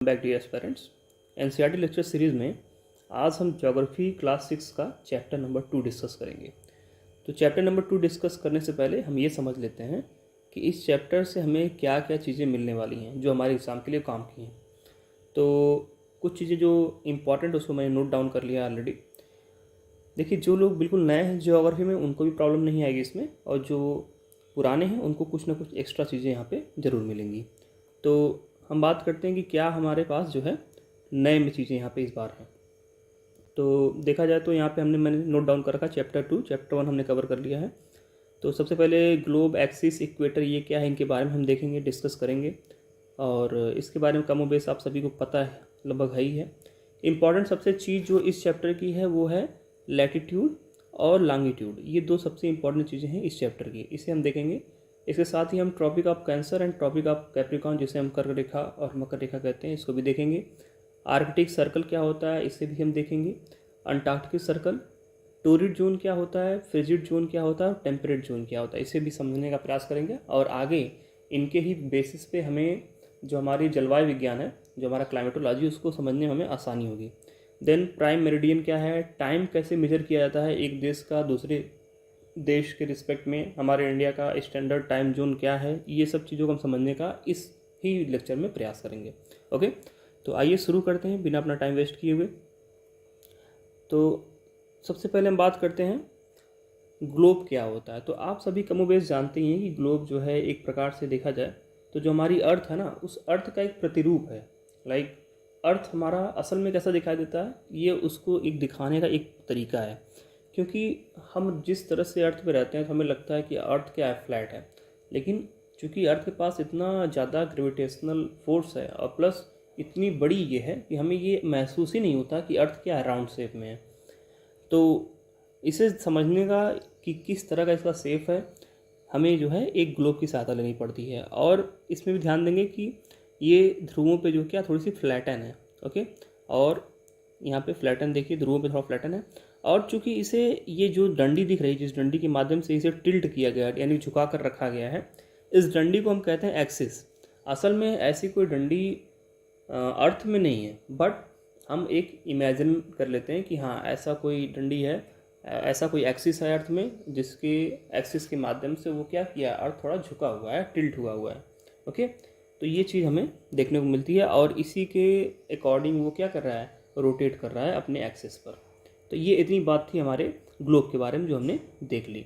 Back dear aspirants. NCERT lecture series में आज हम ज्योग्राफी क्लास 6 का चैप्टर नंबर 2 डिस्कस करेंगे। तो चैप्टर नंबर 2 डिस्कस करने से पहले हम ये समझ लेते हैं कि इस चैप्टर से हमें क्या क्या चीज़ें मिलने वाली हैं जो हमारे एग्ज़ाम के लिए काम की हैं। तो कुछ चीज़ें जो इम्पॉर्टेंट उसको मैंने नोट डाउन कर लिया ऑलरेडी। देखिए, जो लोग बिल्कुल नए हैं ज्योग्राफी में उनको भी प्रॉब्लम नहीं आएगी इसमें, और जो पुराने हैं उनको कुछ ना कुछ एक्स्ट्रा चीज़ें यहाँ पे ज़रूर मिलेंगी। तो हम बात करते हैं कि क्या हमारे पास जो है नए में चीज़ें यहाँ पे इस बार हैं। तो देखा जाए तो यहाँ पे मैंने नोट डाउन कर रखा चैप्टर 2, चैप्टर 1 हमने कवर कर लिया है। तो सबसे पहले ग्लोब, एक्सिस, इक्वेटर ये क्या है, इनके बारे में हम देखेंगे, डिस्कस करेंगे। और इसके बारे में कमो बेस आप सभी को पता है, लगभग है ही है। इम्पॉर्टेंट सबसे चीज़ जो इस चैप्टर की है वो है लैटिट्यूड और लॉन्गिट्यूड। ये दो सबसे इंपॉर्टेंट चीज़ें हैं इस चैप्टर की, इसे हम देखेंगे। इसके साथ ही हम tropic of cancer and tropic of capricorn, जिसे हम कर्क रेखा और मकर रेखा कहते हैं, इसको भी देखेंगे। आर्कटिक सर्कल क्या होता है, इसे भी हम देखेंगे। अंटार्कटिक सर्कल, टोरिड जोन क्या होता है, फ्रिजिड जोन क्या होता है और टेम्परेट जोन क्या होता है, इसे भी समझने का प्रयास करेंगे। और आगे इनके ही बेसिस पे हमें जो हमारी जलवायु विज्ञान है, जो हमारा क्लाइमेटोलॉजी, उसको समझने में हमें आसानी होगी। देन प्राइम मेरिडियन क्या है, टाइम कैसे मेजर किया जाता है एक देश का दूसरे देश के रिस्पेक्ट में, हमारे इंडिया का स्टैंडर्ड टाइम जोन क्या है, ये सब चीज़ों को हम समझने का इस ही लेक्चर में प्रयास करेंगे। ओके, तो आइए शुरू करते हैं बिना अपना टाइम वेस्ट किए हुए। तो सबसे पहले हम बात करते हैं ग्लोब क्या होता है। तो आप सभी कमोबेश जानते ही हैं कि ग्लोब जो है एक प्रकार से देखा जाए तो जो हमारी अर्थ है ना, उस अर्थ का एक प्रतिरूप है। लाइक अर्थ हमारा असल में कैसा दिखाई देता है, ये उसको एक दिखाने का एक तरीका है। क्योंकि हम जिस तरह से अर्थ पे रहते हैं तो हमें लगता है कि अर्थ क्या है, फ्लैट है। लेकिन चूँकि अर्थ के पास इतना ज़्यादा ग्रेविटेशनल फोर्स है और प्लस इतनी बड़ी ये है कि हमें ये महसूस ही नहीं होता कि अर्थ क्या है, राउंड शेप में है। तो इसे समझने का कि किस तरह का इसका शेप है, हमें जो है एक ग्लोब की सहायता लेनी पड़ती है। और इसमें भी ध्यान देंगे कि ये ध्रुवों पे जो क्या थोड़ी सी फ्लैटन है। ओके, और यहाँ पे फ्लैटन देखिए, ध्रुवों पे थोड़ा फ्लैटन है। और चूंकि इसे ये जो डंडी दिख रही है, जिस डंडी के माध्यम से इसे टिल्ट किया गया है, यानी झुका कर रखा गया है, इस डंडी को हम कहते हैं एक्सिस। असल में ऐसी कोई डंडी अर्थ में नहीं है, बट हम एक इमेजिन कर लेते हैं कि हाँ ऐसा कोई डंडी है, ऐसा कोई एक्सिस है अर्थ में, जिसके एक्सिस के माध्यम से वो क्या किया, अर्थ थोड़ा झुका हुआ है, टिल्ट हुआ हुआ है। ओके, तो ये चीज़ हमें देखने को मिलती है और इसी के अकॉर्डिंग वो क्या कर रहा है, रोटेट कर रहा है अपने एक्सिस पर। तो ये इतनी बात थी हमारे ग्लोब के बारे में जो हमने देख ली।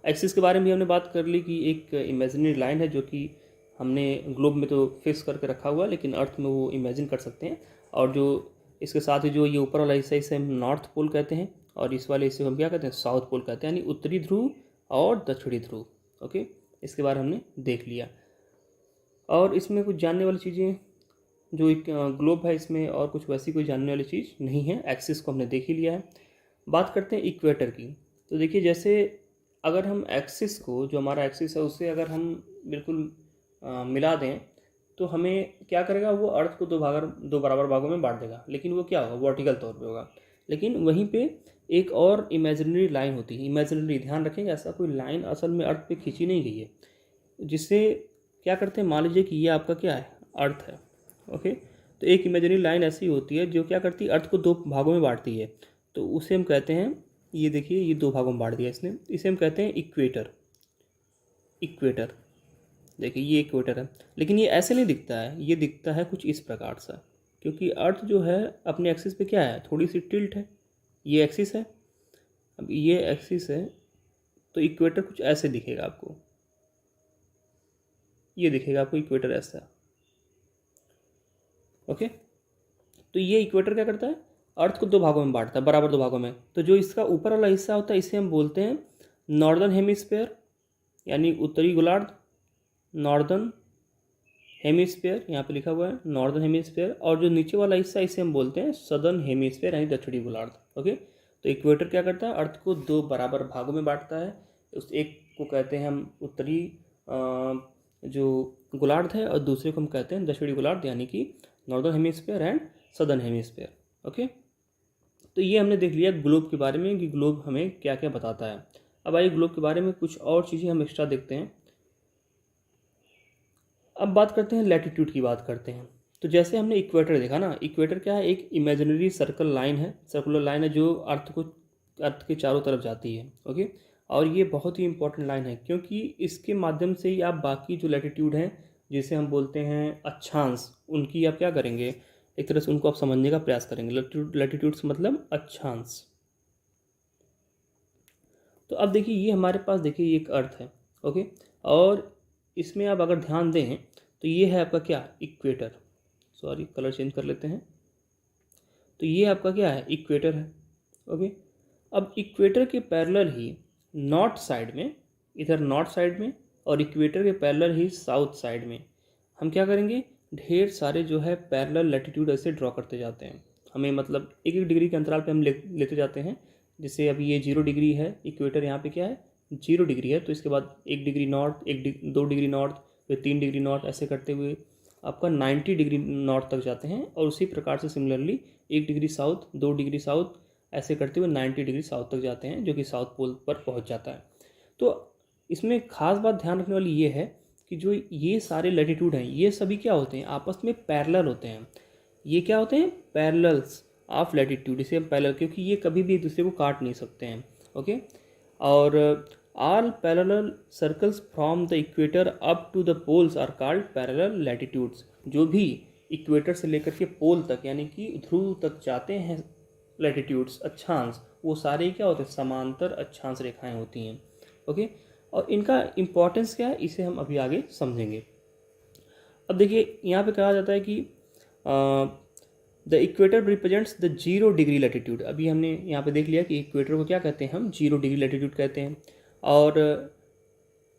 एक्सिस के बारे में भी हमने बात कर ली कि एक इमेजिनरी लाइन है जो कि हमने ग्लोब में तो फिक्स करके रखा हुआ, लेकिन अर्थ में वो इमेजिन कर सकते हैं। और जो इसके साथ ही जो ये ऊपर वाला हिस्सा, इसे हम नॉर्थ पोल कहते हैं, और इस वाले हिस्से को हम क्या कहते हैं, साउथ पोल कहते हैं, यानी उत्तरी ध्रुव और दक्षिणी ध्रुव। ओके, इसके बारे में हमने देख लिया। और इसमें कुछ जानने वाली चीज़ें, जो एक ग्लोब है इसमें और कुछ वैसी कोई जानने वाली चीज़ नहीं है। एक्सिस को हमने देख ही लिया है। बात करते हैं इक्वेटर की। तो देखिए, जैसे अगर हम एक्सिस को, जो हमारा एक्सिस है, उससे अगर हम बिल्कुल मिला दें तो हमें क्या करेगा, वो अर्थ को दो बराबर भागों में बांट देगा। लेकिन वो क्या होगा, वर्टिकल तौर पे होगा। लेकिन वहीं पे एक और इमेजिनरी लाइन होती है। इमेजिनरी, ध्यान रखेंगे, ऐसा कोई लाइन असल में अर्थ पे खींची नहीं गई है, जिससे क्या करते हैं, मान लीजिए कि ये आपका क्या है, अर्थ है। ओके, तो एक इमेजिनरी लाइन ऐसी होती है जो क्या करती है, अर्थ को दो भागों में बांटती है। तो उसे हम कहते हैं, ये देखिए ये दो भागों में बांट दिया इसने, इसे हम कहते हैं इक्वेटर। इक्वेटर, देखिए ये इक्वेटर है। लेकिन ये ऐसे नहीं दिखता है, ये दिखता है कुछ इस प्रकार से, क्योंकि अर्थ जो है अपने एक्सिस पे क्या है, थोड़ी सी टिल्ट है। ये एक्सिस है, अब ये एक्सिस है, तो इक्वेटर कुछ ऐसे दिखेगा आपको, ये दिखेगा आपको इक्वेटर ऐसा। ओके, तो ये इक्वेटर क्या करता है, अर्थ को दो भागों में बांटता है, बराबर दो भागों में। तो जो इसका ऊपर वाला हिस्सा होता है, इसे हम बोलते हैं नॉर्दर्न हेमिस्फीयर, यानी उत्तरी गोलार्ध, नॉर्दर्न हेमिस्फीयर, यहाँ पे लिखा हुआ है नॉर्दर्न हेमिस्फीयर। और जो नीचे वाला हिस्सा, इसे हम बोलते हैं सदर्न हेमिस्फीयर, यानी दक्षिणी गोलार्ध। ओके, तो इक्वेटर क्या करता है, अर्थ को दो बराबर भागों में बांटता है। उस एक को कहते हैं हम उत्तरी जो गोलार्ध है, और दूसरे को हम कहते हैं दक्षिणी गोलार्ध, यानी कि northern hemisphere and southern hemisphere. Okay, तो ये हमने देख लिया ग्लोब के बारे में कि ग्लोब हमें क्या क्या बताता है। अब आइए ग्लोब के बारे में कुछ और चीज़ें हम एक्स्ट्रा देखते हैं। अब बात करते हैं लैटिट्यूड की, बात करते हैं। तो जैसे हमने इक्वेटर देखा ना, इक्वेटर क्या है, एक इमेजिनरी सर्कल लाइन है, सर्कुलर लाइन है जो अर्थ के चारों तरफ जाती है। ओके, और ये बहुत ही इंपॉर्टेंट लाइन है क्योंकि इसके माध्यम से ही आप बाकी जो लैटिट्यूड हैं जिसे हम बोलते हैं अक्षांश, उनकी आप क्या करेंगे, एक तरह से उनको आप समझने का प्रयास करेंगे। लैटिट्यूड्स मतलब अक्षांश। तो अब देखिए ये हमारे पास देखिए एक अर्थ है। ओके, और इसमें आप अगर ध्यान दें तो ये है आपका क्या, इक्वेटर। सॉरी, कलर चेंज कर लेते हैं। तो ये आपका क्या है, इक्वेटर है। ओके, अब इक्वेटर के पैरेलल ही नॉर्थ साइड में, इधर नॉर्थ साइड में, और इक्वेटर के पैरेलल ही साउथ साइड में हम क्या करेंगे, ढेर सारे जो है पैरेलल लैटिट्यूड ऐसे ड्रॉ करते जाते हैं। हमें मतलब 1-1 डिग्री के अंतराल पे हम लेते जाते हैं। जैसे अभी ये 0 डिग्री है, इक्वेटर यहाँ पे क्या है, 0 डिग्री है, तो इसके बाद 1 डिग्री नॉर्थ, 2 डिग्री नॉर्थ, फिर 3 डिग्री नॉर्थ, ऐसे करते हुए आपका 90 डिग्री नॉर्थ तक जाते हैं। और उसी प्रकार से similarly 1 degree south, 2 degree south, ऐसे करते हुए 90 डिग्री साउथ तक जाते हैं, जो कि साउथ पोल पर पहुंच जाता है। तो इसमें खास बात ध्यान रखने वाली ये है कि जो ये सारे लैटिट्यूड हैं ये सभी क्या होते हैं, आपस में पैरेलल होते हैं। ये क्या होते हैं, पैरेलल्स ऑफ लैटिट्यूड, इसे हम पैरेलल, क्योंकि ये कभी भी एक दूसरे को काट नहीं सकते हैं। ओके, और all parallel circles from the equator up to the poles are called parallel latitudes. जो भी इक्वेटर से लेकर के पोल तक यानी कि ध्रुव तक जाते हैं लैटिट्यूड्स, अक्षांश, वो सारे क्या होते हैं, समांतर अक्षांश रेखाएं होती हैं। ओके, और इनका इम्पोर्टेंस क्या है इसे हम अभी आगे समझेंगे। अब देखिए यहाँ पे कहा जाता है कि the equator represents the 0 degree latitude. अभी हमने यहाँ पे देख लिया कि इक्वेटर को क्या कहते हैं, हम 0 डिग्री लैटिट्यूड कहते हैं। और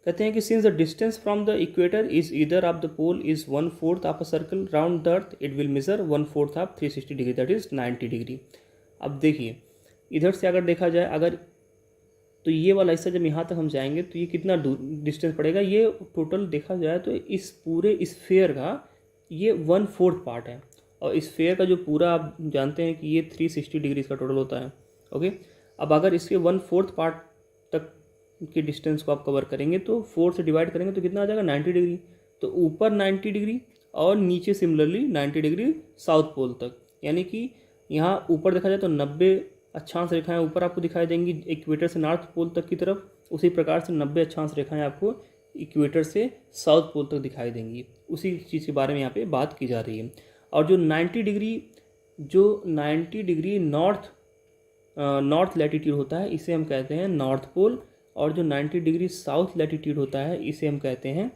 कहते हैं कि since the distance from the equator is either of the pole is 1/4 of a circle round the earth, it will measure 1/4 of 360 degree, that is 90 degree. अब देखिए इधर से अगर देखा जाए, अगर तो ये वाला हिस्सा जब यहाँ तक हम जाएंगे तो ये कितना डिस्टेंस पड़ेगा, ये टोटल देखा जाए तो इस पूरे स्फीयर का ये 1/4 पार्ट है। और स्फीयर का जो पूरा आप जानते हैं कि ये 360 डिग्री का टोटल होता है। ओके, अब अगर इसके 1/4 पार्ट तक के डिस्टेंस को आप कवर करेंगे तो 4 से डिवाइड करेंगे तो कितना आ जाएगा, 90 डिग्री। तो ऊपर 90 डिग्री और नीचे सिमिलरली 90 डिग्री साउथ पोल तक, यानी कि यहाँ ऊपर देखा जाए तो 90 अक्षांश रेखाएं ऊपर आपको दिखाई देंगी इक्वेटर से नॉर्थ पोल तक की तरफ। उसी प्रकार से 90 अक्षांश रेखाएं आपको इक्वेटर से साउथ पोल तक दिखाई देंगी। उसी चीज़ के बारे में यहाँ पे बात की जा रही है। और जो 90 डिग्री नॉर्थ लैटिट्यूड होता है इसे हम कहते हैं नॉर्थ पोल, और जो 90 डिग्री साउथ लैटिट्यूड होता है इसे हम कहते हैं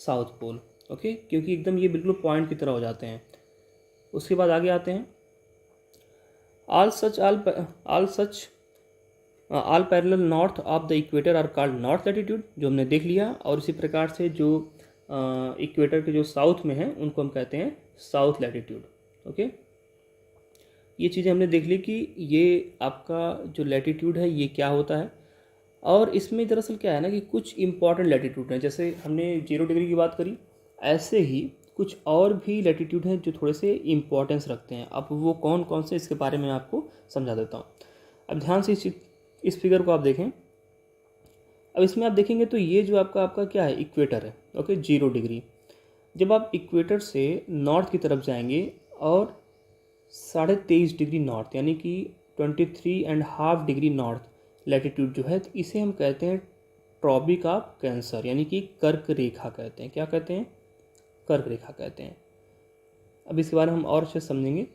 साउथ पोल। ओके, क्योंकि एकदम ये बिल्कुल पॉइंट की तरह हो जाते हैं। उसके बाद आगे आते हैं, all parallel north of the equator are called north latitude, जो हमने देख लिया। और इसी प्रकार से जो इक्वेटर के जो साउथ में हैं उनको हम कहते हैं साउथ लैटिट्यूड। ओके, ये चीज़ें हमने देख ली कि ये आपका जो लैटिट्यूड है ये क्या होता है। और इसमें दरअसल क्या है ना कि कुछ इंपॉर्टेंट लैटिट्यूड हैं, जैसे हमने 0 डिग्री की बात करी, ऐसे ही कुछ और भी लैटिट्यूड हैं जो थोड़े से इम्पोर्टेंस रखते हैं। अब वो कौन कौन से, इसके बारे में आपको समझा देता हूँ। अब ध्यान से इस फिगर को आप देखें। अब इसमें आप देखेंगे तो ये जो आपका क्या है, इक्वेटर है। Okay, 0 degree. जब आप इक्वेटर से नॉर्थ की तरफ जाएंगे और 23.5 डिग्री नॉर्थ यानी कि 23.5 डिग्री नॉर्थ लैटिट्यूड जो है, तो इसे हम कहते हैं ट्रॉपिक ऑफ कैंसर, यानी कि कर्क रेखा कहते हैं। क्या कहते हैं, कर्क रेखा कहते हैं। अब इसके बारे में हम और अच्छे समझेंगे।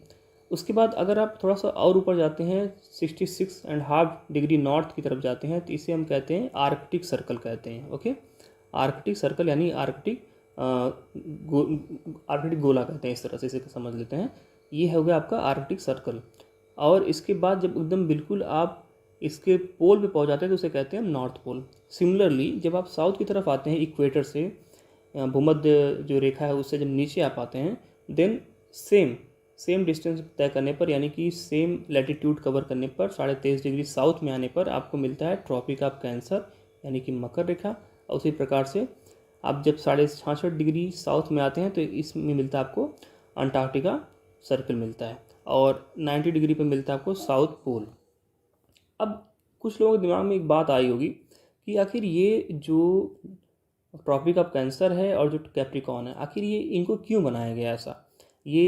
उसके बाद अगर आप थोड़ा सा और ऊपर जाते हैं 66.5 डिग्री नॉर्थ की तरफ जाते हैं तो इसे हम कहते हैं आर्कटिक सर्कल कहते हैं। ओके, आर्कटिक सर्कल यानी आर्कटिक गोला कहते हैं, इस तरह से इसे समझ लेते हैं। ये हो गया आपका आर्कटिक सर्कल। और इसके बाद जब एकदम बिल्कुल आप इसके पोल पे पहुंच जाते हैं तो उसे कहते हैं नॉर्थ पोल। सिमिलरली जब आप साउथ की तरफ आते हैं इक्वेटर से, भूमध्य जो रेखा है उससे जब नीचे आ पाते हैं, देन सेम डिस्टेंस तय करने पर यानी कि सेम लैटिट्यूड कवर करने पर 23.5 डिग्री साउथ में आने पर आपको मिलता है ट्रॉपिक ऑफ कैंसर यानी कि मकर रेखा। और उसी प्रकार से आप जब 66.5 डिग्री साउथ में आते हैं तो इसमें मिलता है आपको अंटार्कटिका सर्कल मिलता है, और 90 डिग्री पे मिलता है आपको साउथ पोल। अब कुछ लोगों के दिमाग में एक बात आई होगी कि आखिर ये जो ट्रॉपिक ऑफ कैंसर है और जो कैप्रिकॉर्न है, आखिर ये इनको क्यों बनाया गया ऐसा। ये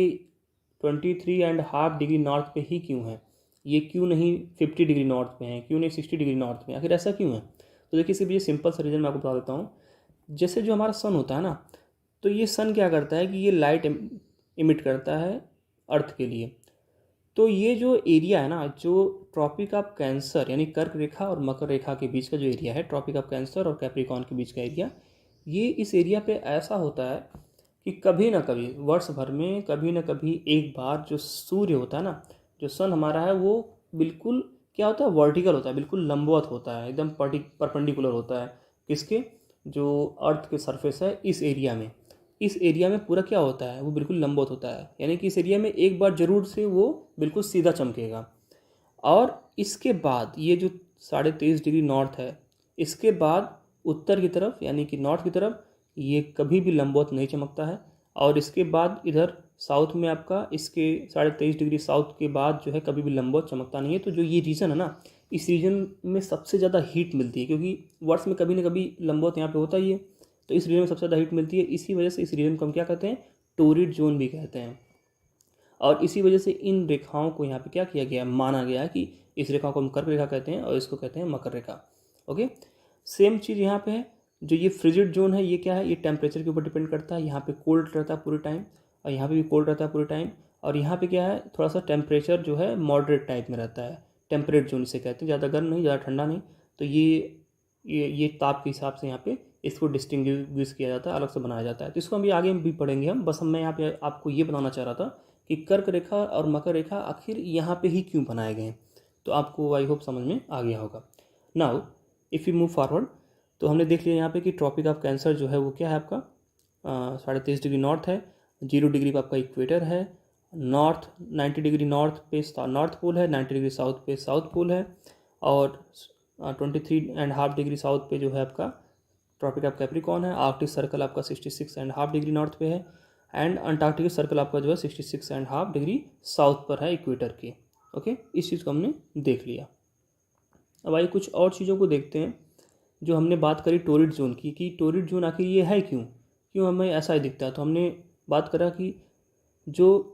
23.5 डिग्री नॉर्थ पे ही क्यों है, ये क्यों नहीं 50 डिग्री नॉर्थ पे है, क्यों नहीं 60 डिग्री नॉर्थ में, आखिर ऐसा क्यों है? तो देखिए इसके पीछे सिंपल सा रीज़न मैं आपको बता देता हूँ। जैसे जो हमारा सन होता है ना, तो ये सन क्या करता है कि ये लाइट इमिट करता है अर्थ के लिए। तो ये जो एरिया है ना, जो ट्रॉपिक ऑफ कैंसर यानी कर्क रेखा और मकर रेखा के बीच का जो एरिया है, ट्रॉपिक ऑफ कैंसर और कैप्रिकॉर्न के बीच का एरिया, ये इस एरिया पे ऐसा होता है कि कभी ना कभी वर्ष भर में कभी ना कभी एक बार जो सूर्य होता है ना, जो सन हमारा है, वो बिल्कुल क्या होता है, वर्टिकल होता है, बिल्कुल लंबवत होता है, एकदम परपेंडिकुलर होता है किसके, जो अर्थ के सरफेस है इस एरिया में। इस एरिया में पूरा क्या होता है, वो बिल्कुल लंबवत होता है, यानी कि इस एरिया में एक बार जरूर से वो बिल्कुल सीधा चमकेगा। और इसके बाद ये जो 23.5 डिग्री नॉर्थ है, इसके बाद उत्तर की तरफ यानी कि नॉर्थ की तरफ ये कभी भी लंबवत नहीं चमकता है। और इसके बाद इधर साउथ में आपका इसके 23.5 डिग्री साउथ के बाद जो है कभी भी लंबवत चमकता नहीं है। तो जो ये रीजन है ना, इस रीजन में सबसे ज़्यादा हीट मिलती है, क्योंकि वर्ष में कभी ना कभी लंबवत यहाँ पे होता ही है। तो इस रीजन में सबसे ज़्यादा हीट मिलती है, इसी वजह से इस रीजन को हम क्या कहते हैं, टोरिड जोन भी कहते हैं। और इसी वजह से इन रेखाओं को यहाँ पे क्या किया गया, माना गया है कि इस रेखा को हम कर्क रेखा कहते हैं और इसको कहते हैं मकर रेखा। ओके, सेम चीज़ यहाँ पे है। जो ये फ्रिजिड जोन है, ये क्या है, ये टेम्परेचर के ऊपर डिपेंड करता है। यहाँ पे कोल्ड रहता है पूरे टाइम, और यहाँ पे भी कोल्ड रहता है पूरे टाइम। और यहाँ पे क्या है, थोड़ा सा टेम्परेचर जो है मॉडरेट टाइप में रहता है। टेम्परेट जोन इसे कहते हैं, ज़्यादा गर्म नहीं ज़्यादा ठंडा नहीं। तो ये ताप के हिसाब से यहाँ पे इसको डिस्टिंग्विश किया जाता है, अलग से बनाया जाता है। तो इसको हम भी आगे भी पढ़ेंगे हम, बस मैं यहाँ पे आपको ये बताना चाह रहा था कि कर्क रेखा और मकर रेखा आखिर यहाँ पे ही क्यों बनाए गए हैं। तो आपको आई होप समझ में आ गया होगा। Now if you move forward, तो हमने देख लिया यहाँ पे कि ट्रॉपिक ऑफ कैंसर जो है वो क्या है आपका 23.5 डिग्री नॉर्थ है, 0 डिग्री पर आपका इक्वेटर है, नॉर्थ 90 डिग्री नॉर्थ पे नॉर्थ पोल है, 90 डिग्री साउथ पे साउथ पोल है, और 23.5 डिग्री साउथ पे जो है आपका ट्रॉपिक ऑफ कैप्रिकॉर्न है। आर्कटिक सर्कल आपका 66.5 डिग्री नॉर्थ पे है, एंड अंटार्कटिक सर्कल आपका जो है 66.5 डिग्री साउथ पर है इक्वेटर के। ओके, इस चीज़ को हमने देख लिया। अब आइए कुछ और चीज़ों को देखते हैं। जो हमने बात करी टोरिड जोन की, कि टोरिड जोन आखिर ये है क्यों, क्यों हमें ऐसा ही दिखता है। तो हमने बात करा कि जो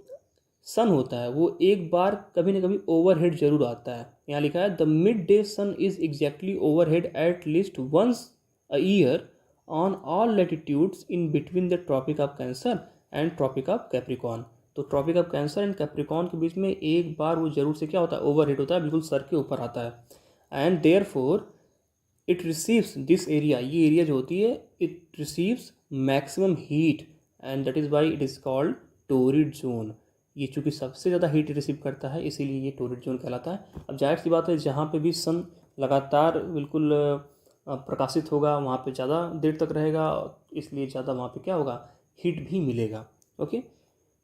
सन होता है वो एक बार कभी ना कभी ओवरहेड जरूर आता है। यहाँ लिखा है the mid day sun is exactly overhead at least once a year on all latitudes in between the tropic of cancer and tropic of Capricorn. तो tropic of cancer and Capricorn के बीच में एक बार वो जरूर से क्या होता है, ओवरहेड होता है, बिल्कुल सर के ऊपर आता है। And therefore it receives this area, ये एरिया जो होती है, it receives maximum heat and that is why it is called torrid zone. ये चूँकि सबसे ज़्यादा हीट रिसीव करता है, इसीलिए ये टोरिड जोन कहलाता है। अब जाहिर सी बात है, जहाँ पे भी सन लगातार बिल्कुल प्रकाशित होगा वहाँ पे ज़्यादा देर तक रहेगा, इसलिए ज़्यादा वहाँ पे क्या होगा, हीट भी मिलेगा। ओके,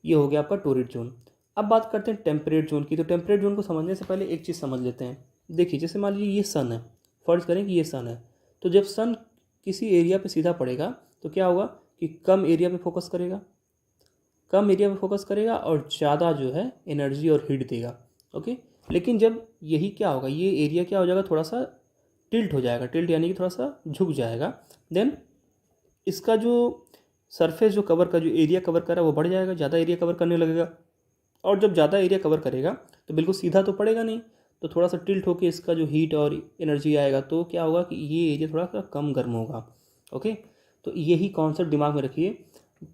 ये हो गया आपका टोरिड जोन। अब बात करते हैं टेम्परेट जोन की। तो टेम्परेट जोन को समझने से पहले एक चीज़ समझ लेते हैं। देखिए, जैसे मान लीजिए ये सन है, फर्ज करें कि ये सन है, तो जब सन किसी एरिया पे सीधा पड़ेगा तो क्या होगा कि कम एरिया पे फोकस करेगा, कम एरिया पे फोकस करेगा और ज़्यादा जो है एनर्जी और हीट देगा। ओके, लेकिन जब यही क्या होगा, ये एरिया क्या हो जाएगा, थोड़ा सा टिल्ट हो जाएगा, टिल्ट यानी कि थोड़ा सा झुक जाएगा, देन इसका जो सरफेस जो कवर का जो एरिया कवर कर रहा है वो बढ़ जाएगा, ज़्यादा एरिया कवर करने लगेगा। और जब ज़्यादा एरिया कवर करेगा तो बिल्कुल सीधा तो पड़ेगा नहीं, तो थोड़ा सा टिल्ट होकर इसका जो हीट और एनर्जी आएगा, तो क्या होगा कि ये एरिया थोड़ा सा कम गर्म होगा। ओके, तो यही कॉन्सेप्ट दिमाग में रखिए,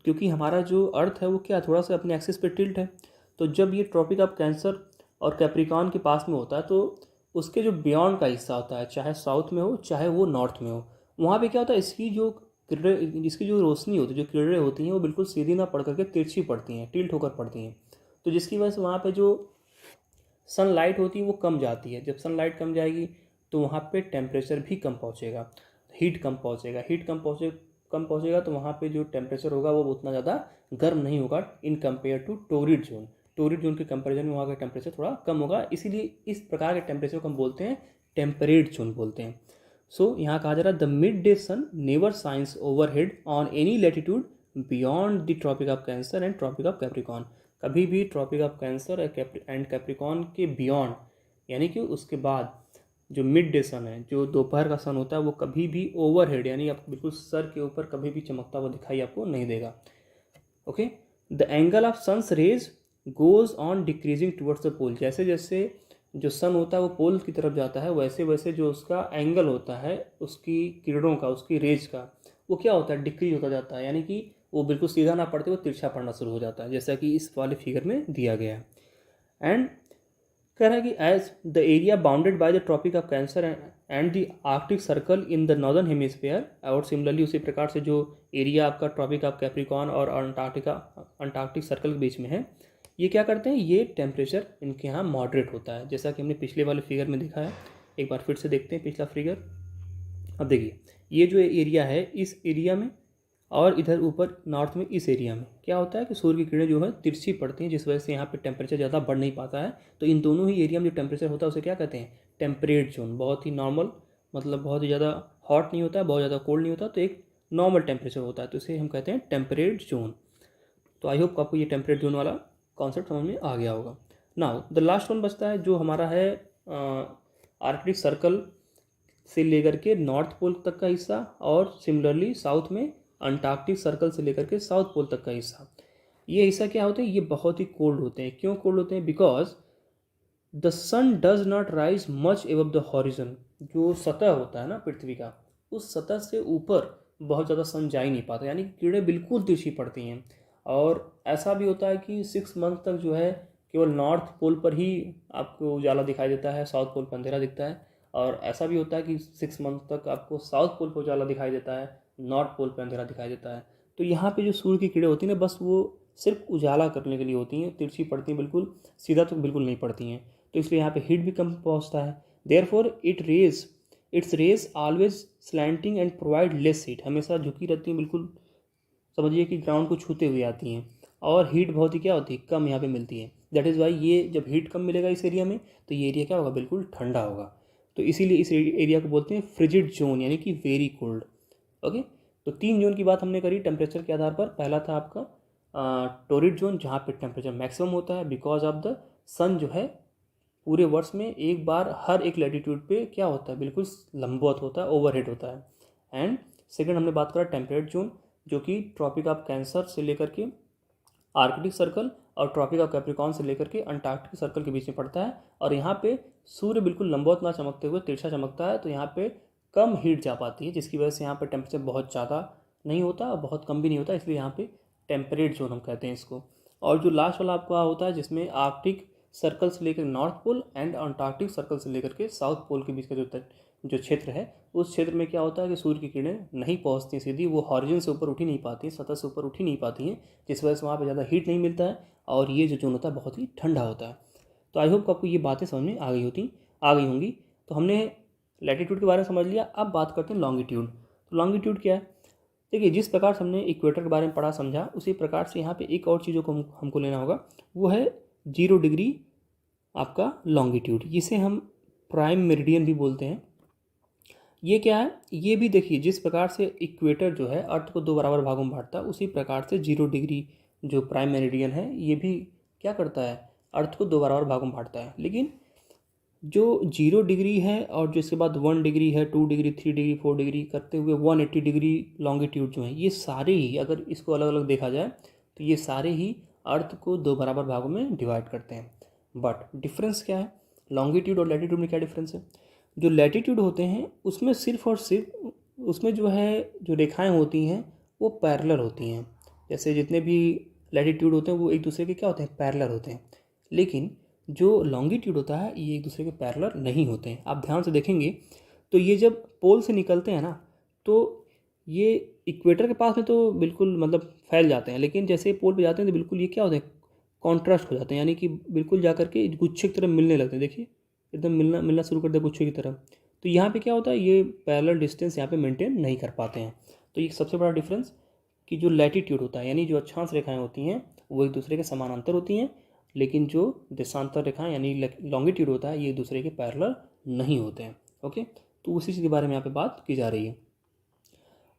क्योंकि हमारा जो अर्थ है वो क्या थोड़ा सा अपने एक्सिस पे टिल्ट है। तो जब ये ट्रॉपिक ऑफ कैंसर और कैप्रिकॉर्न के पास में होता है, तो उसके जो बियॉन्ड का हिस्सा होता है, चाहे साउथ में हो चाहे वो नॉर्थ में हो, वहाँ पे क्या होता है, इसकी जो रोशनी होती है, जो किरणें होती हैं, वो बिल्कुल सीधी ना पड़ करके तिरछी पड़ती हैं, टिल्ट होकर पड़ती हैं। तो जिसकी वजह से वहाँ पे जो सनलाइट होती है वो कम जाती है। जब सनलाइट कम जाएगी तो वहाँ पे टेम्परेचर भी कम पहुँचेगा, हीट कम पहुँचेगा, कम पहुँचेगा तो वहाँ पे जो टेम्परेचर होगा वो उतना ज़्यादा गर्म नहीं होगा in compare to torrid zone. Torrid zone के कंपेरिजन में वहाँ का टेम्परेचर थोड़ा कम होगा, इसीलिए इस प्रकार के टेम्परेचर को हम बोलते हैं टेम्परेट जोन बोलते हैं। सो यहाँ कहा जा रहा है the mid day sun never shines overhead on any latitude beyond the tropic of cancer and tropic of capricorn. कभी भी tropic of cancer and Capricorn के बियॉन्ड यानी कि उसके बाद जो मिड डे सन है, जो दोपहर का सन होता है, वो कभी भी ओवरहेड यानी आपको बिल्कुल सर के ऊपर कभी भी चमकता हुआ दिखाई आपको नहीं देगा। Okay, the angle of sun's rays goes on decreasing towards the pole. जैसे जैसे जो सन होता है वो पोल की तरफ जाता है, वैसे वैसे जो उसका एंगल होता है उसकी किरणों का, उसकी रेज का, वो क्या होता है, डिक्रीज होता जाता है, यानी कि वो बिल्कुल सीधा ना पड़ते वो तिरछा पड़ना शुरू हो जाता है, जैसा कि इस वाले फिगर में दिया गया है। एंड कह रहा है कि as the area bounded by the tropic of cancer and the arctic circle in the northern hemisphere, और सिमिलरली उसी प्रकार से जो एरिया आपका ट्रॉपिक ऑफ कैप्रिकॉन और अंटार्कटिक सर्कल के बीच में है, ये क्या करते हैं, ये टेम्परेचर इनके यहाँ मॉडरेट होता है, जैसा कि हमने पिछले वाले फिगर में देखा है। एक बार फिर से देखते हैं पिछला फिगर। अब देखिए ये जो एरिया है, इस एरिया में और इधर ऊपर नॉर्थ में इस एरिया में क्या होता है कि सूर्य की किरणें जो है तिरछी पड़ती हैं, जिस वजह से यहाँ पे टेम्परेचर ज़्यादा बढ़ नहीं पाता है। तो इन दोनों ही एरिया में जो टेम्परेचर होता है उसे क्या कहते हैं, टेम्परेट जोन। बहुत ही नॉर्मल, मतलब बहुत ही ज़्यादा हॉट नहीं होता है, बहुत ज़्यादा कोल्ड नहीं होता, तो एक नॉर्मल टेम्परेचर होता है, तो इसे हम कहते हैं टेम्परेट जोन। तो आई होप आपको ये टेम्परेट जोन वाला कॉन्सेप्ट समझ में आ गया होगा। नाउ द लास्ट वन बचता है जो हमारा है आर्कटिक सर्कल से लेकर के नॉर्थ पोल तक का हिस्सा, और सिमिलरली साउथ में अंटार्कटिक सर्कल से लेकर के साउथ पोल तक का हिस्सा। ये हिस्सा क्या होते हैं, ये बहुत ही कोल्ड होते हैं। क्यों कोल्ड होते हैं, because the sun does not rise much above the horizon. जो सतह होता है ना पृथ्वी का, उस सतह से ऊपर बहुत ज़्यादा सन जा ही नहीं पाता, यानी कि किरणें बिल्कुल तिरछी पड़ती हैं। और ऐसा भी होता है कि 6 मंथ तक जो है केवल नॉर्थ पोल पर ही आपको उजाला दिखाई देता है, साउथ पोल पर अंधेरा दिखता है। और ऐसा भी होता है कि 6 मंथ तक आपको साउथ पोल पर उजाला दिखाई देता है, नॉर्थ पोल पर अंधेरा दिखाई देता है। तो यहाँ पे जो सूर्य की किरणें होती हैं ना, बस वो सिर्फ उजाला करने के लिए होती हैं, तिरछी पड़ती हैं, बिल्कुल सीधा तो बिल्कुल नहीं पड़ती हैं। तो इसलिए यहाँ पे हीट भी कम पहुँचता है। Therefore its rays always slanting and provide less heat. हमेशा झुकी रहती हैं, बिल्कुल समझिए कि ग्राउंड को छूते हुए आती हैं, और हीट बहुत ही क्या होती है, कम यहाँ पे मिलती है। दैट इज़ वाई ये जब हीट कम मिलेगा इस एरिया में, तो ये एरिया क्या होगा, बिल्कुल ठंडा होगा। तो इसीलिए इस एरिया को बोलते हैं फ्रिजिड जोन, यानी कि वेरी कोल्ड। ओके, तो 3 जोन की बात हमने करी टेम्परेचर के आधार पर। पहला था आपका टोरिड जोन, जहाँ पे टेम्परेचर मैक्सिमम होता है बिकॉज ऑफ द सन जो है पूरे वर्ष में एक बार हर एक लैटिट्यूड पे क्या होता है, बिल्कुल लंबवत होता है, ओवरहेड होता है। एंड सेकंड हमने बात करा टेम्परेट जोन, जो कि ट्रॉपिक ऑफ कैंसर से लेकर के आर्कटिक सर्कल और ट्रॉपिक ऑफ कैप्रिकॉन से लेकर के अंटार्कटिक सर्कल के बीच में पड़ता है। और यहाँ पे सूर्य बिल्कुल लंबवत ना चमकते हुए तिरछा चमकता है, तो यहाँ पे कम हीट जा पाती है, जिसकी वजह से यहाँ पे टेम्परेचर बहुत ज़्यादा नहीं होता और बहुत कम भी नहीं होता, इसलिए यहाँ पे टेम्परेट जोन हम कहते हैं इसको। और जो लास्ट वाला आपका होता है जिसमें आर्कटिक सर्कल से लेकर north pole and antarctic circle से लेकर के साउथ पोल के बीच का जो क्षेत्र है, उस क्षेत्र में क्या होता है कि सूर्य की किरणें नहीं पहुंचती सीधी, वो हॉरिजन से ऊपर उठ ही नहीं पाती, सतह से ऊपर उठ ही नहीं पाती हैं, जिस वजह से वहाँ पे ज़्यादा हीट नहीं मिलता है, और ये जो जोन होता है बहुत ही ठंडा होता है। तो आई होप आपको ये बातें समझ में आ गई होंगी। तो हमने लैटिट्यूड के बारे में समझ लिया, अब बात करते हैं लॉन्गिट्यूड। तो लॉन्गिट्यूड क्या है, देखिए जिस प्रकार से हमने इक्वेटर के बारे में पढ़ा समझा, उसी प्रकार से यहाँ पे एक और चीज़ों को हमको लेना होगा, वो है 0 डिग्री आपका लॉन्गिट्यूड, जिसे हम प्राइम मेरिडियन भी बोलते हैं। ये क्या है, ये भी देखिए जिस प्रकार से इक्वेटर जो है अर्थ को 2 बराबर भागों में बांटता है, उसी प्रकार से 0 डिग्री जो प्राइम मेरिडियन है ये भी क्या करता है, अर्थ को 2 बराबर भागों में बांटता है। लेकिन जो 0 डिग्री है और जो इसके बाद 1 डिग्री है, 2 डिग्री, 3 डिग्री, 4 डिग्री करते हुए 180 डिग्री लॉन्गिट्यूड जो है, ये सारे ही अगर इसको अलग अलग देखा जाए तो ये सारे ही अर्थ को 2 बराबर भागों में डिवाइड करते हैं। बट डिफरेंस क्या है, लॉन्गिट्यूड और लैटिट्यूड में क्या डिफरेंस है। जो लैटिट्यूड होते हैं उसमें सिर्फ और सिर्फ उसमें जो है जो रेखाएं होती हैं वो पैरेलल होती हैं। जैसे जितने भी लैटिट्यूड होते हैं वो एक दूसरे के क्या होते हैं, पैरेलल होते हैं। लेकिन जो लॉन्गिट्यूड होता है ये एक दूसरे के पैरेलल नहीं होते हैं। आप ध्यान से देखेंगे तो ये जब पोल से निकलते हैं ना, तो ये इक्वेटर के पास में तो बिल्कुल मतलब फैल जाते हैं, लेकिन जैसे पोल पे जाते हैं तो बिल्कुल ये क्या होते हैं, कॉन्ट्रास्ट हो जाते हैं, यानी कि बिल्कुल जा करके गुच्छे की तरह मिलने लगते हैं। देखिए एकदम मिलना शुरू कर दिया गुच्छे की तरह। तो यहाँ पे क्या होता है, ये पैरेलल डिस्टेंस यहाँ पे मेंटेन नहीं कर पाते हैं। तो ये सबसे बड़ा डिफरेंस कि जो लैटिट्यूड होता है यानी जो अक्षांश रेखाएं होती हैं वो एक दूसरे के समानांतर होती हैं, लेकिन जो देशांतर रेखाएं यानी लॉन्गिट्यूड होता है ये एक दूसरे के पैरेलल नहीं होते हैं। ओके, तो उसी चीज़ के बारे में यहाँ पे बात की जा रही है।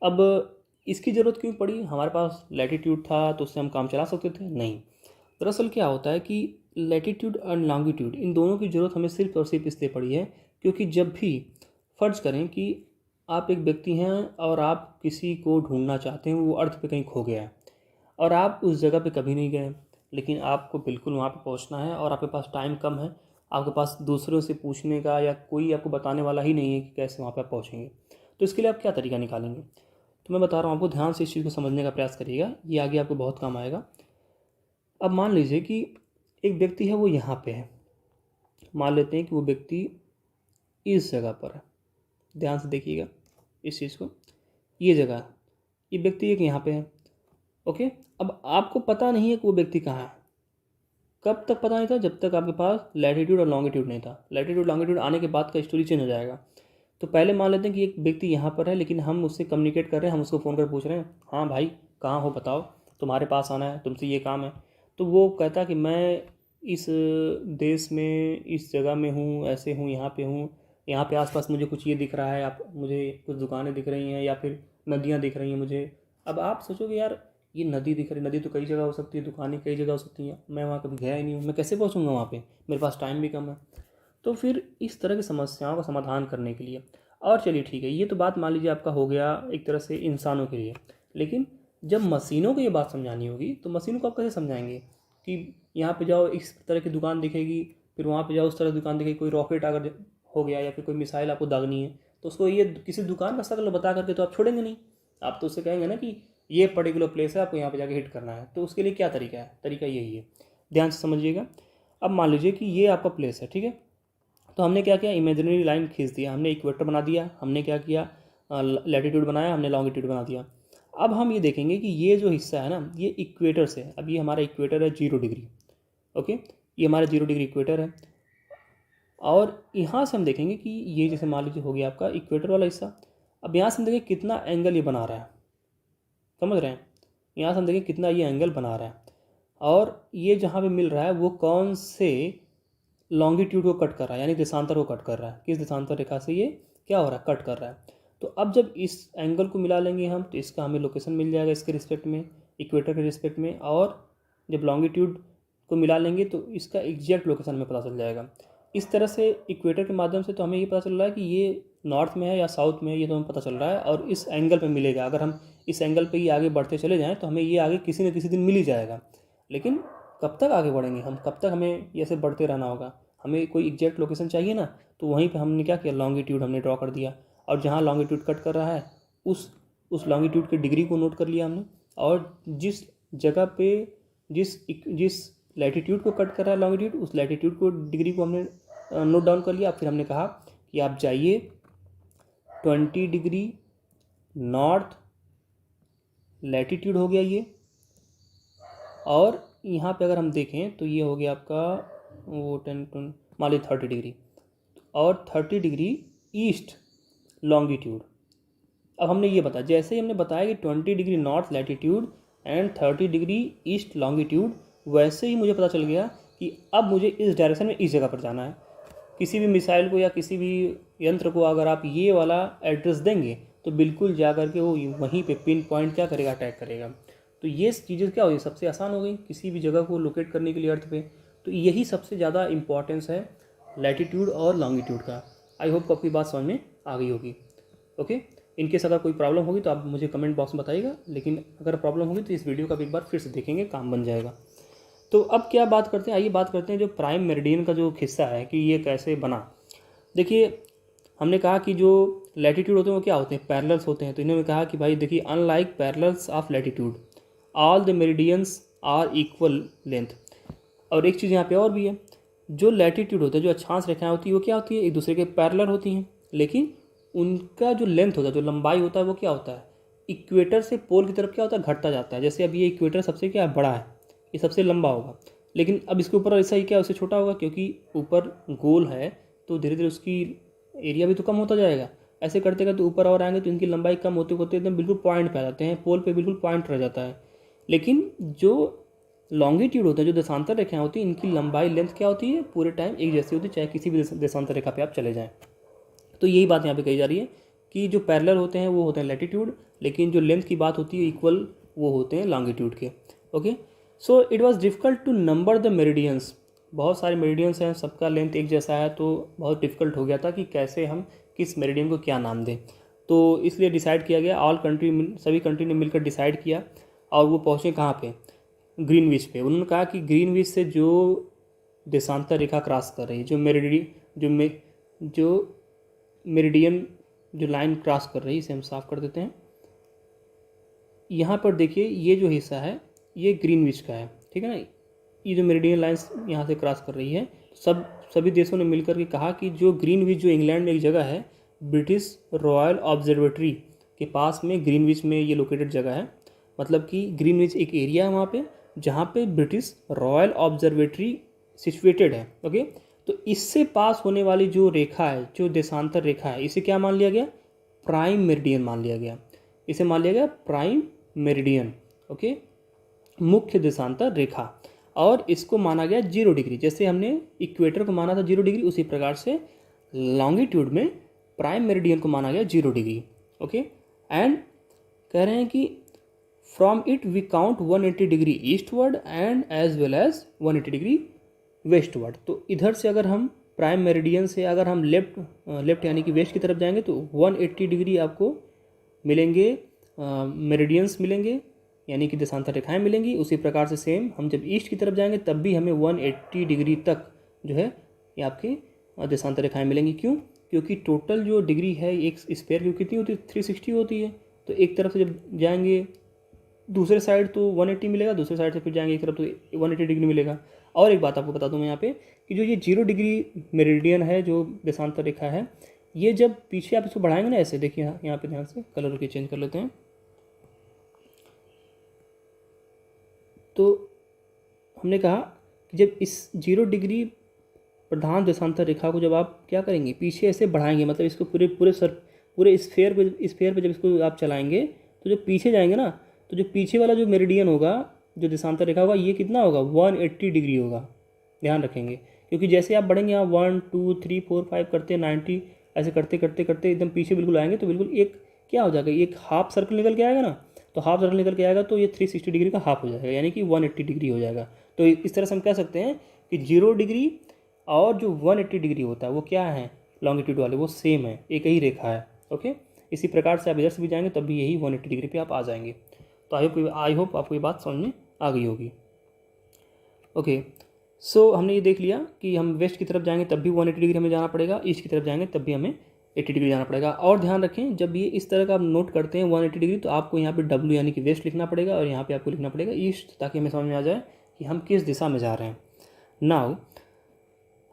अब इसकी ज़रूरत क्यों पड़ी, हमारे पास लैटिट्यूड था तो उससे हम काम चला सकते थे, नहीं। दरअसल क्या होता है कि लैटिट्यूड और लॉन्गिट्यूड इन दोनों की ज़रूरत हमें सिर्फ और सिर्फ इसलिए पड़ी है क्योंकि जब भी फ़र्ज़ करें कि आप एक व्यक्ति हैं और आप किसी को ढूंढना चाहते हैं, वो अर्थ पे कहीं खो गया है, और आप उस जगह पे कभी नहीं गए, लेकिन आपको बिल्कुल वहाँ पे पहुँचना है और आपके पास टाइम कम है, आपके पास दूसरों से पूछने का या कोई आपको बताने वाला ही नहीं है कि कैसे वहाँ पे आप पहुँचेंगे, तो इसके लिए आप क्या तरीका निकालेंगे। तो मैं बता रहा हूँ आपको, ध्यान से इस चीज़ को समझने का प्रयास करिएगा, ये आगे आपको बहुत काम आएगा। अब मान लीजिए कि एक व्यक्ति है, वो यहाँ पे है, मान लेते हैं कि वो व्यक्ति इस जगह पर है, ध्यान से देखिएगा इस चीज़ को, ये जगह, ये व्यक्ति एक यहाँ पे है, ओके। अब आपको पता नहीं है कि वो व्यक्ति कहाँ है। कब तक पता नहीं था? जब तक आपके पास लैटिट्यूड और लॉन्गिट्यूड नहीं था। लैटिट्यूड लॉन्गिट्यूड आने के बाद का स्टोरी चेंज हो जाएगा। तो पहले मान लेते हैं कि एक व्यक्ति यहाँ पर है, लेकिन हम उससे कम्युनिकेट कर रहे हैं, हम उसको फ़ोन कर पूछ रहे हैं, हाँ भाई कहाँ हो, बताओ, तुम्हारे पास आना है, तुमसे ये काम है। तो वो कहता कि मैं इस देश में इस जगह में हूँ, ऐसे हूँ, यहाँ पे हूँ, यहाँ पे आसपास मुझे कुछ ये दिख रहा है, आप मुझे कुछ दुकानें दिख रही हैं या फिर नदियाँ दिख रही हैं मुझे। अब आप सोचोगे यार ये नदी दिख रही, नदी तो कई जगह हो सकती है, दुकानें कई जगह हो सकती हैं, मैं वहाँ कभी गया ही नहीं हूँ, मैं कैसे पहुँचूँगा वहाँ पे, मेरे पास टाइम भी कम है। तो फिर इस तरह की समस्याओं का समाधान करने के लिए, और चलिए ठीक है, ये तो बात मान लीजिए आपका हो गया एक तरह से इंसानों के लिए, लेकिन जब मशीनों को ये बात समझानी होगी तो मशीनों को आप कैसे समझाएंगे कि यहाँ पे जाओ इस तरह की दुकान दिखेगी, फिर वहाँ पे जाओ उस तरह की दुकान दिखेगी। कोई रॉकेट अगर हो गया या फिर कोई मिसाइल आपको दागनी है, तो उसको ये किसी दुकान का शक्ल बता करके तो आप छोड़ेंगे नहीं, आप तो उससे कहेंगे ना कि ये पर्टिकुलर प्लेस है, आपको यहाँ पे जाके हिट करना है। तो उसके लिए क्या तरीका है? तरीका यही है, ध्यान से समझिएगा। अब मान लीजिए कि ये आपका प्लेस है, ठीक है। तो हमने क्या किया, इमेजिनरी लाइन खींच दिया, हमने इक्वेटर बना दिया, हमने क्या किया, लैटिट्यूड बनाया, हमने लॉन्गिट्यूड बना दिया। अब हम ये देखेंगे कि ये जो हिस्सा है ना, ये इक्वेटर से, अब ये हमारा इक्वेटर है 0 डिग्री, ओके, ये हमारा 0 डिग्री इक्वेटर है। और यहाँ से हम देखेंगे कि ये जैसे मान लीजिए हो गया आपका इक्वेटर वाला हिस्सा। अब यहाँ से हम देखें कितना एंगल ये बना रहा है, समझ रहे हैं, यहाँ से हम देखें कितना ये एंगल बना रहा है, और ये जहाँ पे मिल रहा है वो कौन से लॉन्गिट्यूड को कट कर रहा है, यानी देशांतर को कट कर रहा है, किस देशांतर रेखा से ये क्या हो रहा है, कट कर रहा है। तो अब जब इस एंगल को मिला लेंगे हम, तो इसका हमें लोकेशन मिल जाएगा इसके रिस्पेक्ट में, इक्वेटर के रिस्पेक्ट में। और जब लॉन्गिट्यूड को मिला लेंगे तो इसका एग्जैक्ट लोकेशन हमें पता चल जाएगा। इस तरह से इक्वेटर के माध्यम से तो हमें ये पता चल रहा है कि ये नॉर्थ में है या साउथ में है, ये तो हमें पता चल रहा है, और इस एंगल पे मिलेगा। अगर हम इस एंगल पे ही आगे बढ़ते चले जाएं तो हमें ये आगे किसी न किसी दिन मिल ही जाएगा। लेकिन कब तक आगे बढ़ेंगे हम, कब तक हमें ऐसे बढ़ते रहना होगा, हमें कोई एग्जैक्ट लोकेशन चाहिए ना। तो वहीं पे हमने क्या किया, लॉन्गिट्यूड हमने ड्रॉ कर दिया, और जहाँ लॉन्गिट्यूड कट कर रहा है उस लॉन्गिट्यूड की डिग्री को नोट कर लिया हमने, और जिस जगह पे जिस लैटिट्यूड को कट कर रहा है लॉन्गिट्यूड, उस लैटिट्यूड को डिग्री को हमने नोट डाउन कर लिया। फिर हमने कहा कि आप जाइए 20 डिग्री नॉर्थ लैटिट्यूड हो गया ये, और यहाँ पे अगर हम देखें तो ये हो गया आपका वो 10 मान लीजिए 30 डिग्री, और 30 डिग्री ईस्ट लॉन्गिट्यूड। अब हमने ये बताया, जैसे ही हमने बताया कि 20 degree north latitude and 30 degree east longitude, वैसे ही मुझे पता चल गया कि अब मुझे इस डायरेक्शन में इस जगह पर जाना है। किसी भी मिसाइल को या किसी भी यंत्र को अगर आप ये वाला एड्रेस देंगे तो बिल्कुल जा कर के वो वहीं पे पिन पॉइंट क्या करेगा, अटैक करेगा। तो ये चीज़ें क्या हुई, सबसे आसान हो गई किसी भी जगह को लोकेट करने के लिए अर्थ पे। तो यही सबसे ज़्यादा इम्पॉर्टेंस है लैटिट्यूड और लॉन्गिट्यूड का। आई होप आपकी बात समझ में आ गई होगी, ओके। इनकेस अगर कोई प्रॉब्लम होगी तो आप मुझे कमेंट बॉक्स में बताइएगा, लेकिन अगर प्रॉब्लम होगी तो इस वीडियो का भी एक बार फिर से देखेंगे, काम बन जाएगा। तो अब क्या बात करते हैं, आइए बात करते हैं जो प्राइम मेरिडियन का जो हिस्सा है कि ये कैसे बना। देखिए हमने कहा कि जो लैटिट्यूड होते हैं वो क्या होते हैं, पैरेलल्स होते हैं। तो इन्होंने कहा कि भाई देखिए, unlike parallels of latitude all the meridians are equal length. और एक चीज़ यहाँ पे और भी है, जो लैटिट्यूड होता है, जो अक्षांश रेखाएं होती है वो क्या होती है, एक दूसरे के पैरेलल होती हैं, लेकिन उनका जो लेंथ होता है, जो लंबाई होता है वो क्या होता है, इक्वेटर से पोल की तरफ क्या होता है, घटता जाता है। जैसे अब ये इक्वेटर सबसे क्या बड़ा है, ये सबसे लंबा होगा, लेकिन अब इसके ऊपर ऐसा ही क्या उससे छोटा होगा, क्योंकि ऊपर गोल है तो धीरे धीरे उसकी एरिया भी तो कम होता जाएगा। ऐसे करते करते ऊपर और आएंगे तो इनकी लंबाई कम होते होते एकदम बिल्कुल पॉइंट पे आ जाते हैं, पोल पे बिल्कुल पॉइंट रह जाता है। लेकिन जो लॉन्गिट्यूड होता है, जो देशांतर रेखाएं होती हैं, इनकी लंबाई लेंथ क्या होती है, पूरे टाइम एक जैसी होती है, चाहे किसी भी देशांतर रेखा पे आप चले जाएँ। तो यही बात यहाँ पे कही जा रही है कि जो पैरेलल होते हैं वो होते हैं लैटिट्यूड, लेकिन जो लेंथ की बात होती है इक्वल, वो होते हैं लॉन्गिट्यूड के, okay. So it was difficult to number the meridians. बहुत सारे मेरिडियंस हैं, सबका लेंथ एक जैसा है, तो बहुत डिफ़िकल्ट हो गया था कि कैसे हम किस मेरिडियन को क्या नाम दें। तो इसलिए डिसाइड किया गया, ऑल कंट्री, सभी कंट्री ने मिलकर डिसाइड किया, और वो पहुँचे कहाँ पे, ग्रीनविच पे। उन्होंने कहा कि ग्रीनविच से जो देशांतर रेखा क्रॉस कर रही है, जो मेरिडियन जो लाइन क्रॉस कर रही है, इसे हम साफ कर देते हैं। यहाँ पर देखिए ये जो हिस्सा है ये ग्रीनविच का है, ठीक है ना। ये जो मेरिडियन लाइंस यहाँ से क्रॉस कर रही है, सभी देशों ने मिलकर के कहा कि जो ग्रीनविच, जो इंग्लैंड में एक जगह है, ब्रिटिश रॉयल ऑब्जर्वेटरी के पास में ग्रीनविच में ये लोकेटेड जगह है। मतलब कि ग्रीनविच एक एरिया है वहाँ पे जहाँ पे ब्रिटिश रॉयल ऑब्जर्वेटरी सिचुएटेड है। ओके, तो इससे पास होने वाली जो रेखा है, जो देशांतर रेखा है, इसे क्या मान लिया गया, प्राइम मेरिडियन मान लिया गया। इसे मान लिया गया प्राइम मेरिडियन, ओके, मुख्य देशांतर रेखा। और इसको माना गया 0 डिग्री। जैसे हमने इक्वेटर को माना था 0 डिग्री, उसी प्रकार से लॉन्गिट्यूड में प्राइम मेरिडियन को माना गया 0 डिग्री। ओके, एंड कह रहे हैं कि from it we count 180 degree eastward and as well as 180 degree westward. तो इधर से अगर हम प्राइम मेरिडियन से अगर हम लेफ्ट यानी कि वेस्ट की तरफ जाएंगे तो 180 डिग्री आपको मिलेंगे, मेरिडियंस मिलेंगे, यानी कि देशांतर रेखाएं मिलेंगी। उसी प्रकार से सेम हम जब ईस्ट की तरफ जाएंगे तब भी हमें 180 डिग्री तक जो है ये आपकी देशांतर रेखाएं मिलेंगी। क्यों? क्योंकि टोटल जो डिग्री है एक स्फीयर की कितनी होती है, 360 होती है। तो एक तरफ से जब जाएंगे दूसरे साइड तो 180 मिलेगा, दूसरे साइड से फिर जाएंगे एक तरफ तो 180 डिग्री मिलेगा। और एक बात आपको बता दूं मैं यहाँ पे कि जो ये 0 डिग्री मेरिडियन है, जो देशांतर रेखा है, ये जब पीछे आप इसको बढ़ाएंगे ना, ऐसे देखिए यहाँ पे ध्यान से कलर के चेंज कर लेते हैं। तो हमने कहा कि जब इस 0 डिग्री प्रधान देशांतर रेखा को जब आप क्या करेंगे, पीछे ऐसे बढ़ाएंगे, मतलब इसको पूरे स्फीयर पे जब इसको आप चलाएंगे तो जब पीछे जाएंगे ना, तो जो पीछे वाला जो मेरिडियन होगा, जो देशांतर रेखा होगा, ये कितना होगा, 180 डिग्री होगा। ध्यान रखेंगे, क्योंकि जैसे आप बढ़ेंगे यहाँ 1 2 3 4 5 करते 90 ऐसे करते करते करते एकदम पीछे बिल्कुल आएंगे तो बिल्कुल एक क्या हो जाएगा, एक हाफ सर्कल निकल के आएगा ना। तो हाफ सर्कल निकल के आएगा तो ये 360 डिग्री का हाफ हो जाएगा, यानी कि 180 डिग्री हो जाएगा। तो इस तरह से हम कह सकते हैं कि 0 डिग्री और जो 180 डिग्री होता है वो क्या है, लॉन्गिट्यूड वाले, वो सेम है, एक ही रेखा है। ओके, इसी प्रकार से आप इधर से भी जाएंगे तब भी यही 180 डिग्री पे आप आ जाएंगे। तो आई होप आपको ये बात समझ में आ गई होगी। ओके, सो हमने ये देख लिया कि हम वेस्ट की तरफ जाएंगे तब भी 180 डिग्री हमें जाना पड़ेगा, ईस्ट की तरफ जाएंगे तब भी हमें 80 डिग्री जाना पड़ेगा। और ध्यान रखें, जब ये इस तरह का आप नोट करते हैं 180 डिग्री, तो आपको यहाँ पे W यानी कि वेस्ट लिखना पड़ेगा और यहाँ पे आपको लिखना पड़ेगा ईस्ट, ताकि हमें समझ में आ जाए कि हम किस दिशा में जा रहे हैं। नाउ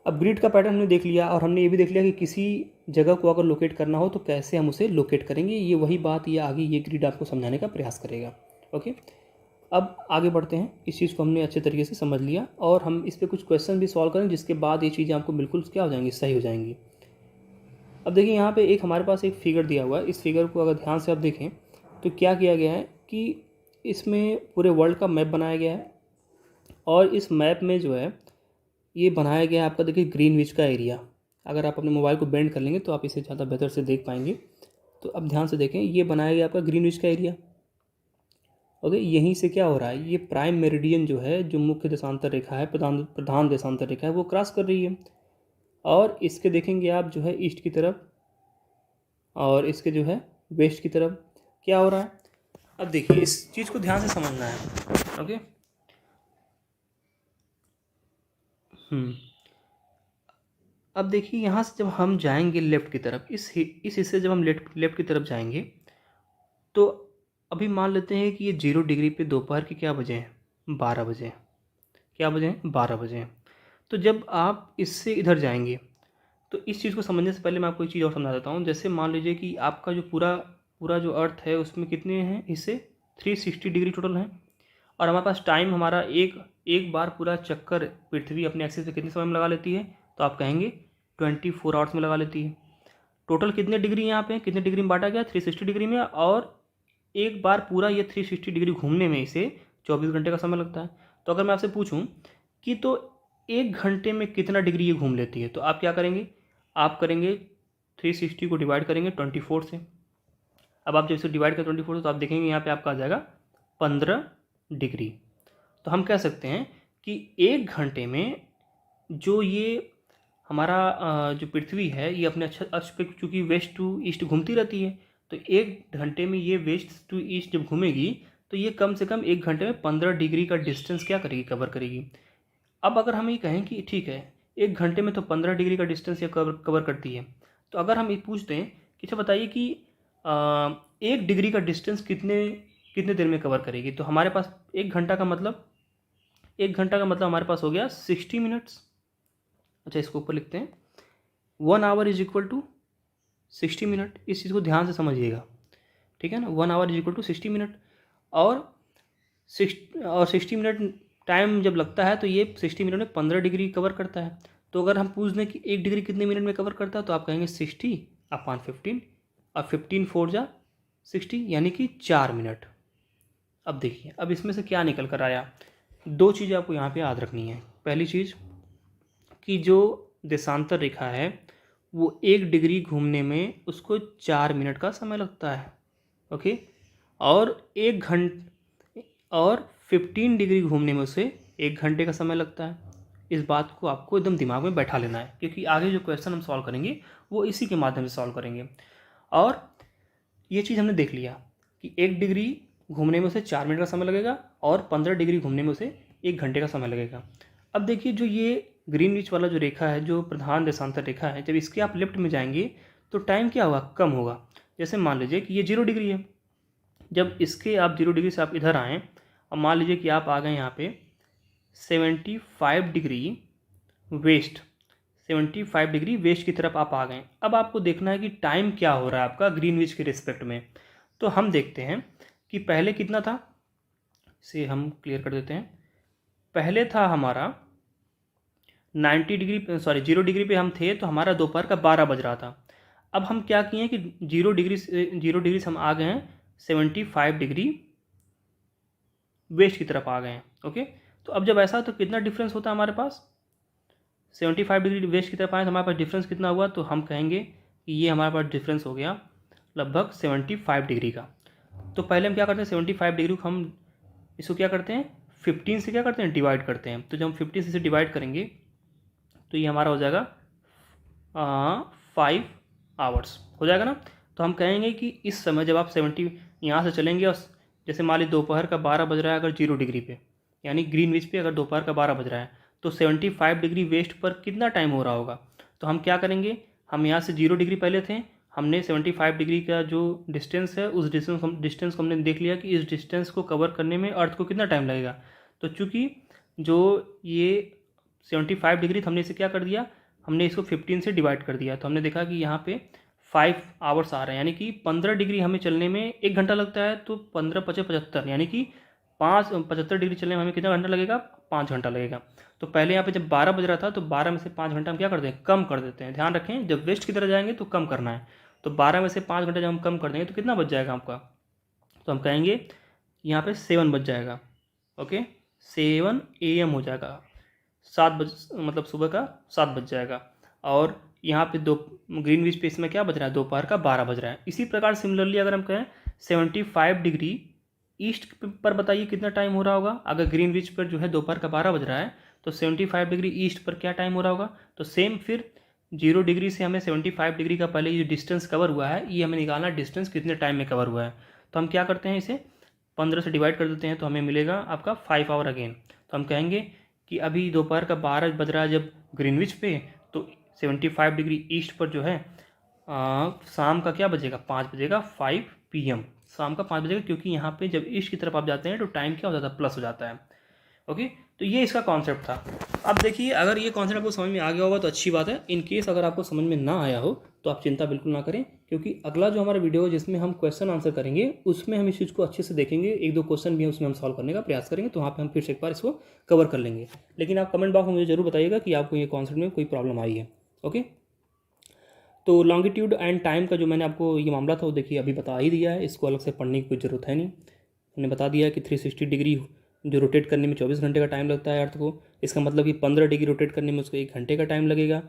अब ग्रिड का पैटर्न हमने देख लिया और हमने ये भी देख लिया कि किसी जगह को अगर लोकेट करना हो तो कैसे हम उसे लोकेट करेंगे। ये वही बात ये आगे ये ग्रिड आपको समझाने का प्रयास करेगा। ओके, अब आगे बढ़ते हैं। इस चीज़ को हमने अच्छे तरीके से समझ लिया और हम इस पर कुछ क्वेश्चन भी सॉल्व करें, जिसके बाद ये चीज़ें आपको बिल्कुल क्या हो जाएंगी, सही हो जाएंगी। अब देखिए यहाँ पे एक हमारे पास एक फिगर दिया हुआ है। इस फिगर को अगर ध्यान से आप देखें तो क्या किया गया है कि इसमें पूरे वर्ल्ड का मैप बनाया गया है और इस मैप में जो है ये बनाया गया है आपका, देखिए ग्रीनविच का एरिया। अगर आप अपने मोबाइल को बेंड कर लेंगे तो आप इसे ज़्यादा बेहतर से देख पाएंगे। तो अब ध्यान से देखें, ये बनाया गया आपका ग्रीनविच का एरिया। ओके, यहीं से क्या हो रहा है, ये प्राइम मेरिडियन जो है, जो मुख्य देशांतर रेखा है, प्रधान देशांतर रेखा है, वो क्रॉस कर रही है। और इसके देखेंगे आप जो है ईस्ट की तरफ और इसके जो है वेस्ट की तरफ क्या हो रहा है। अब देखिए इस चीज़ को ध्यान से समझना है। ओके, अब देखिए यहाँ से जब हम जाएंगे लेफ़्ट की तरफ, इस हिस्से से जब हम लेफ़्ट की तरफ जाएंगे तो अभी मान लेते हैं कि ये 0 डिग्री पे दोपहर के क्या बजे हैं, 12 बजे। क्या बजे हैं, 12 बजे हैं। तो जब आप इससे इधर जाएंगे तो इस चीज़ को समझने से पहले मैं आपको एक चीज़ और समझा देता हूँ। जैसे मान लीजिए कि आपका जो पूरा जो अर्थ है उसमें कितने हैं हिस्से, 360 डिग्री टोटल हैं। और हमारे पास टाइम हमारा एक बार पूरा चक्कर पृथ्वी अपने एक्सिस पे कितने समय में लगा लेती है, तो आप कहेंगे 24 आवर्स में लगा लेती है। टोटल कितने डिग्री यहाँ पे, कितने डिग्री में बांटा गया, 360 डिग्री में। और एक बार पूरा ये 360 डिग्री घूमने में इसे 24 घंटे का समय लगता है। तो अगर मैं आपसे पूछूं कि तो 1 घंटे में कितना डिग्री ये घूम लेती है, तो आप क्या करेंगे, आप करेंगे 360 को डिवाइड करेंगे 24 से। अब आप जब इसे डिवाइड करें 24 से तो आप देखेंगे यहाँ पे आपका आ जाएगा 15 डिग्री। तो हम कह सकते हैं कि 1 घंटे में जो ये हमारा जो पृथ्वी है ये अपने अक्ष पे चूँकि वेस्ट टू ईस्ट घूमती रहती है, तो 1 घंटे में ये वेस्ट टू ईस्ट जब घूमेगी तो ये कम से कम 1 घंटे में 15 डिग्री का डिस्टेंस क्या करेगी, कवर करेगी। अब अगर हम ये कहें कि ठीक है 1 घंटे में तो 15 डिग्री का डिस्टेंस ये कवर करती है, तो अगर हम ये पूछते हैं कि अच्छा बताइए कि 1 डिग्री का डिस्टेंस कितने कितने देर में कवर करेगी, तो हमारे पास 1 घंटा का मतलब हमारे पास हो गया 60 मिनट्स। अच्छा इसको ऊपर लिखते हैं, 1 hour is equal to 60 minute. इस चीज़ को ध्यान से समझिएगा, ठीक है ना। 1 hour is equal to 60 minute, और 60 मिनट टाइम जब लगता है तो ये 60 मिनट में 15 डिग्री कवर करता है। तो अगर हम पूछ दें कि 1 डिग्री कितने मिनट में कवर करता है, तो आप कहेंगे 60/15, और 15 4 जा 60 यानी कि 4 मिनट। अब देखिए, अब इसमें से क्या निकल कर आया, 2 चीज़ें आपको यहाँ पे याद रखनी है। पहली चीज़ कि जो देशांतर रेखा है वो 1 डिग्री घूमने में उसको 4 मिनट का समय लगता है, ओके। और 15 डिग्री घूमने में उसे 1 घंटे का समय लगता है। इस बात को आपको एकदम दिमाग में बैठा लेना है, क्योंकि आगे जो क्वेश्चन हम सॉल्व करेंगे वो इसी के माध्यम से सॉल्व करेंगे। और ये चीज़ हमने देख लिया कि 1 डिग्री घूमने में उसे 4 मिनट का समय लगेगा, और 15 डिग्री घूमने में उसे 1 घंटे का समय लगेगा। अब देखिए, जो ये ग्रीनविच वाला जो रेखा है, जो प्रधान देशांतर रेखा है, जब इसके आप लेफ्ट में जाएंगे तो टाइम क्या होगा, कम होगा। जैसे मान लीजिए कि ये 0 डिग्री है, जब इसके आप 0 डिग्री से आप इधर आएँ, और मान लीजिए कि आप आ गए यहाँ पे 75 डिग्री वेस्ट, 75 डिग्री वेस्ट की तरफ आप आ गए। अब आपको देखना है कि टाइम क्या हो रहा है आपका ग्रीनविच के रिस्पेक्ट में। तो हम देखते हैं कि पहले कितना था, इसे हम क्लियर कर देते हैं। पहले था हमारा 0 डिग्री पे हम थे, तो हमारा दोपहर का 12 बज रहा था। अब हम क्या किए कि 0 डिग्री से हम आ गए हैं 75 डिग्री वेस्ट की तरफ आ गए हैं, ओके। तो अब जब ऐसा, तो कितना डिफरेंस होता है हमारे पास, 75 डिग्री वेस्ट की तरफ आए तो हमारे पास डिफरेंस कितना हुआ, तो हम कहेंगे कि ये हमारे पास डिफरेंस हो गया लगभग 75 डिग्री का। तो पहले हम क्या करते हैं, 75 डिग्री को हम इसको क्या करते हैं, 15 से क्या करते हैं, डिवाइड करते हैं। तो जब हम 15 से डिवाइड करेंगे तो ये हमारा हो जाएगा 5 आवर्स हो जाएगा ना। तो हम कहेंगे कि इस समय जब आप 70 यहाँ से चलेंगे, और जैसे मान लीजिए दोपहर का 12 बज रहा है अगर 0 डिग्री पे, यानी ग्रीनविच पे अगर दोपहर का 12 बज रहा है, तो 75 डिग्री वेस्ट पर कितना टाइम हो रहा होगा। तो हम क्या करेंगे, हम यहाँ से 0 डिग्री पहले थे, हमने 75 डिग्री का जो डिस्टेंस है उस डिस्टेंस को हमने देख लिया कि इस डिस्टेंस को कवर करने में अर्थ को कितना टाइम लगेगा। तो चूँकि जो ये 75 डिग्री, तो हमने इसे क्या कर दिया, हमने इसको 15 से डिवाइड कर दिया। तो हमने देखा कि यहाँ पे 5 आवर्स आ रहे हैं, यानी कि 15 डिग्री हमें चलने में 1 घंटा लगता है, तो 15 × 5 = 75, यानी कि 75 डिग्री चलने में हमें कितना घंटा लगेगा, 5 घंटा लगेगा। तो पहले यहाँ पे जब 12 बज रहा था, तो 12 में से 5 घंटा हम क्या करते हैं, कम कर देते हैं। ध्यान रखें, जब वेस्ट की तरह जाएंगे तो कम करना है। तो 12 में से 5 घंटा जब हम कम कर देंगे तो कितना बच जाएगा आपका, तो हम कहेंगे यहाँ पे 7 बच जाएगा, ओके। 7 AM हो जाएगा, 7 बज मतलब सुबह का 7 बज जाएगा। और यहाँ पे दो ग्रीनविच पे इसमें क्या बज रहा है, दोपहर का 12 बज रहा है। इसी प्रकार सिमिलरली अगर हम कहें 75 डिग्री ईस्ट पर बताइए कितना टाइम हो रहा होगा। अगर ग्रीनविच पर जो है दोपहर का 12 बज रहा है, तो 75 डिग्री ईस्ट पर क्या टाइम हो रहा होगा। तो सेम फिर 0 डिग्री से हमें 75 डिग्री का पहले ये डिस्टेंस कवर हुआ है, ये हमें निकालना डिस्टेंस कितने टाइम में कवर हुआ है। तो हम क्या करते हैं, इसे 15 से डिवाइड कर देते हैं, तो हमें मिलेगा आपका 5 आवर अगेन। तो हम कहेंगे कि अभी दोपहर का 12 बज रहा है जब ग्रीनविच पे, तो 75 डिग्री ईस्ट पर जो है शाम का क्या बजेगा, 5 बजेगा, 5 PM, शाम का 5 बजेगा, क्योंकि यहाँ पे जब ईस्ट की तरफ आप जाते हैं तो टाइम क्या हो जाता है, प्लस हो जाता है, ओके। तो ये इसका कॉन्सेप्ट था। अब देखिए, अगर ये कॉन्सेप्ट आपको समझ में आ गया होगा तो अच्छी बात है। इन केस अगर आपको समझ में ना आया हो तो आप चिंता बिल्कुल ना करें, क्योंकि अगला जो हमारा वीडियो है जिसमें हम क्वेश्चन आंसर करेंगे उसमें हम इस चीज़ को अच्छे से देखेंगे, 1-2 क्वेश्चन भी उसमें हम सॉल्व करने का प्रयास करेंगे, तो वहाँ पे हम फिर से एक बार इसको कवर कर लेंगे। लेकिन आप कमेंट बॉक्स में मुझे जरूर बताइएगा कि आपको ये कॉन्सेप्ट में कोई प्रॉब्लम आई है, ओके। तो लॉन्गिट्यूड एंड टाइम का जो मैंने आपको ये मामला था वो देखिए अभी बता ही दिया है, इसको अलग से पढ़ने की कोई ज़रूरत है नहीं। हमने बता दिया है कि 360 डिग्री जो रोटेट करने में 24 घंटे का टाइम लगता है अर्थ को, इसका मतलब कि 15 डिग्री रोटेट करने में उसको 1 घंटे का टाइम लगेगा,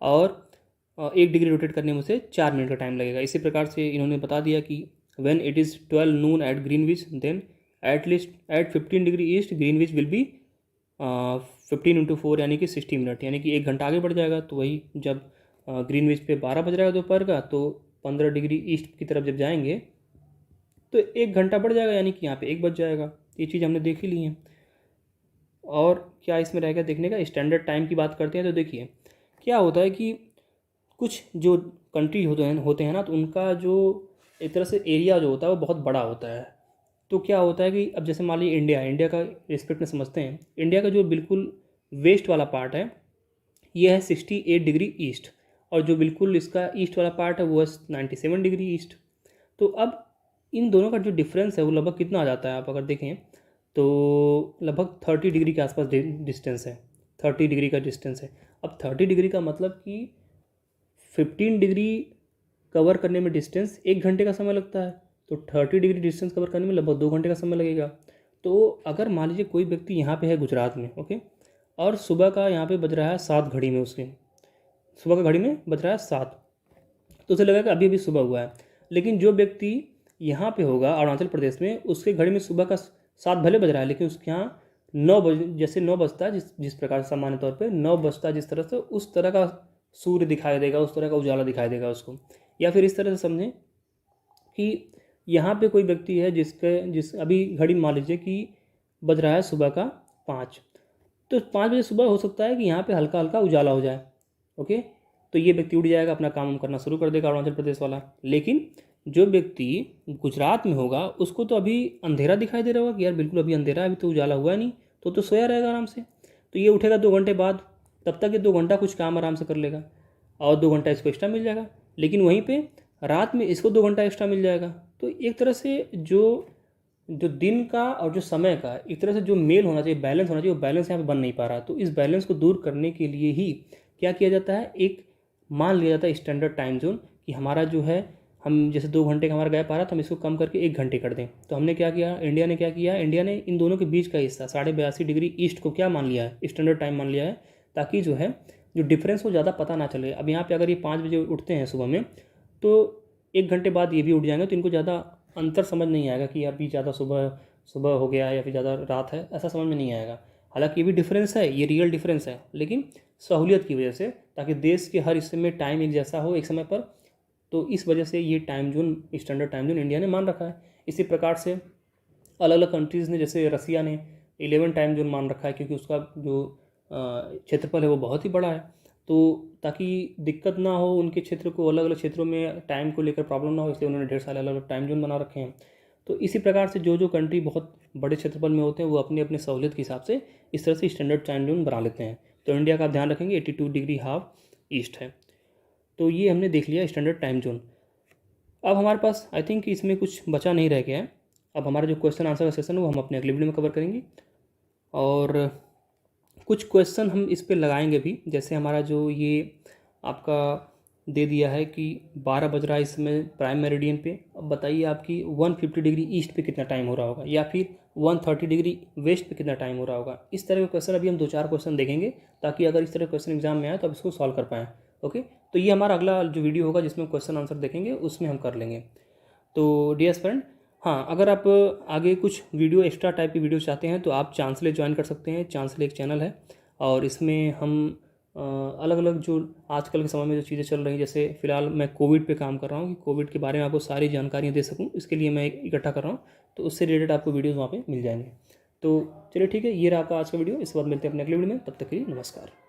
और 1 डिग्री रोटेट करने में उसे 4 मिनट का टाइम लगेगा। इसी प्रकार से इन्होंने बता दिया कि when it is 12 noon at Greenwich, then at least at 15 degree east Greenwich will be 15 × 4 यानी कि 60 मिनट, यानी कि 1 घंटा आगे बढ़ जाएगा। तो वही जब ग्रीनविच पे 12 बज रहा है दोपहर का, तो 15 डिग्री ईस्ट की तरफ जब जाएंगे तो 1 घंटा बढ़ जाएगा, यानी कि यहाँ पे 1 बज जाएगा। ये चीज़ हमने देख ही ली है। और क्या इसमें रहेगा देखने का, स्टैंडर्ड टाइम की बात करते हैं तो देखिए क्या होता है कि कुछ जो कंट्री होते हैं ना, तो उनका जो एक तरह से एरिया जो होता है वो बहुत बड़ा होता है। तो क्या होता है कि अब जैसे मान लीजिए इंडिया का रिस्पेक्ट में समझते हैं, इंडिया का जो बिल्कुल वेस्ट वाला पार्ट है ये है 68 डिग्री ईस्ट, और जो बिल्कुल इसका ईस्ट वाला पार्ट है वो है 97 डिग्री ईस्ट। तो अब इन दोनों का जो डिफरेंस है वो लगभग कितना आ जाता है, आप अगर देखें तो लगभग 30 डिग्री के आसपास डिस्टेंस है, 30 डिग्री का डिस्टेंस है। अब 30 डिग्री का मतलब कि 15 डिग्री कवर करने में डिस्टेंस 1 घंटे का समय लगता है, तो 30 डिग्री डिस्टेंस कवर करने में लगभग 2 घंटे का समय लगेगा। तो अगर मान लीजिए कोई व्यक्ति यहाँ पे है गुजरात में, ओके, और सुबह का यहाँ पे बज रहा है 7 घड़ी में, उसके सुबह का घड़ी में बज रहा है 7, तो उसे लगेगा कि अभी अभी सुबह हुआ है। लेकिन जो व्यक्ति यहाँ पे होगा अरुणाचल प्रदेश में, उसके घड़ी में सुबह का 7 भले बज रहा है, लेकिन उसके यहाँ 9 बज, जैसे 9 बजता है, जिस प्रकार से सामान्य तौर पे 9 बजता है जिस तरह से, उस तरह का सूर्य दिखाई देगा, उस तरह का उजाला दिखाई देगा उसको। या फिर इस तरह से समझें कि यहाँ पे कोई व्यक्ति है जिस अभी घड़ी मान लीजिए कि बज रहा है सुबह का 5, तो 5 बजे सुबह हो सकता है कि यहाँ पे हल्का हल्का उजाला हो जाए, ओके। तो ये व्यक्ति उठ जाएगा, अपना काम करना शुरू कर देगा अरुणाचल प्रदेश वाला। लेकिन जो व्यक्ति गुजरात में होगा उसको तो अभी अंधेरा दिखाई दे रहा होगा कि यार बिल्कुल अभी अंधेरा है, अभी तो उजाला हुआ नहीं, तो सोया रहेगा आराम से। तो ये उठेगा 2 घंटे बाद, तब तक ये 2 घंटा कुछ काम आराम से कर लेगा, और 2 घंटा इसको एक्स्ट्रा मिल जाएगा। लेकिन वहीं पे रात में इसको 2 घंटा एक्स्ट्रा मिल जाएगा। तो एक तरह से जो दिन का और जो समय का एक तरह से जो मेल होना चाहिए, बैलेंस होना चाहिए, वो बैलेंस यहाँ पे बन नहीं पा रहा। तो इस बैलेंस को दूर करने के लिए ही क्या किया जाता है, एक मान लिया जाता है स्टैंडर्ड टाइम जोन, कि हमारा जो है, हम जैसे 2 घंटे का हमारा गैप आ रहा था, हम इसको कम करके 1 घंटे कर दें। तो हमने क्या किया, इंडिया ने क्या किया, इंडिया ने इन दोनों के बीच का हिस्सा 82.5 डिग्री ईस्ट को क्या मान लिया है, स्टैंडर्ड टाइम मान लिया है, ताकि जो है जो डिफरेंस हो ज़्यादा पता ना चले। अब यहाँ पे अगर ये 5 बजे उठते हैं सुबह में, तो 1 घंटे बाद ये भी उठ जाएंगे, तो इनको ज़्यादा अंतर समझ नहीं आएगा कि अभी ज़्यादा सुबह हो गया है या फिर ज़्यादा रात है, ऐसा समझ में नहीं आएगा। हालांकि ये भी डिफरेंस है, ये रियल डिफरेंस है, लेकिन सहूलियत की वजह से, ताकि देश के हर हिस्से में टाइम एक जैसा हो एक समय पर, तो इस वजह से ये time zone, standard time zone India ने मान रखा है। इसी प्रकार से अलग अलग कंट्रीज़ ने, जैसे रसिया ने 11 टाइम जोन मान रखा है, क्योंकि उसका जो क्षेत्रफल है वो बहुत ही बड़ा है। तो ताकि दिक्कत ना हो उनके क्षेत्र को, अलग अलग क्षेत्रों में टाइम को लेकर प्रॉब्लम ना हो, इसलिए उन्होंने ढेर सारे अलग अलग टाइम जोन बना रखे हैं। तो इसी प्रकार से जो कंट्री बहुत बड़े क्षेत्रफल में होते हैं वो अपने अपने सहूलियत के हिसाब से इस तरह से स्टैंडर्ड टाइम जोन बना लेते हैं। तो इंडिया का आप ध्यान रखेंगे 82 डिग्री हाफ ईस्ट है। तो ये हमने देख लिया स्टैंडर्ड टाइम जोन। अब हमारे पास आई थिंक इसमें कुछ बचा नहीं रह गया है। अब हमारा जो क्वेश्चन आंसर का सेशन है वो हम अपने अगले वीडियो में कवर करेंगे, और कुछ क्वेश्चन हम इस पर लगाएंगे भी। जैसे हमारा जो ये आपका दे दिया है कि 12 बज रहा है इस समय प्राइम मेरिडियन पे, अब बताइए आपकी 150 डिग्री ईस्ट पे कितना टाइम हो रहा होगा, या फिर 130 डिग्री वेस्ट पे कितना टाइम हो रहा होगा। इस तरह के क्वेश्चन अभी हम 2-4 क्वेश्चन देखेंगे, ताकि अगर इस तरह क्वेश्चन एग्जाम में आए तो आप इसको सॉल्व कर पाएँ, ओके। तो ये हमारा अगला जो वीडियो होगा जिसमें क्वेश्चन आंसर देखेंगे, उसमें हम कर लेंगे। तो डियर फ्रेंड, हाँ, अगर आप आगे कुछ वीडियो एक्स्ट्रा टाइप की वीडियो चाहते हैं तो आप चांसले ज्वाइन कर सकते हैं। चांसले एक चैनल है, और इसमें हम अलग अलग जो आजकल के समय में जो चीज़ें चल रही हैं, जैसे फ़िलहाल मैं कोविड पे काम कर रहा हूँ कि कोविड के बारे में आपको सारी जानकारियाँ दे सकूँ, इसके लिए मैं इकट्ठा कर रहा हूँ। तो उससे रिलेटेड आपको वीडियोज़ वहाँ पे मिल जाएंगे। तो चलिए ठीक है, ये रहा आपका आज का वीडियो। इसके बाद मिलते हैं अपने अगले वीडियो में, तब तक के लिए नमस्कार।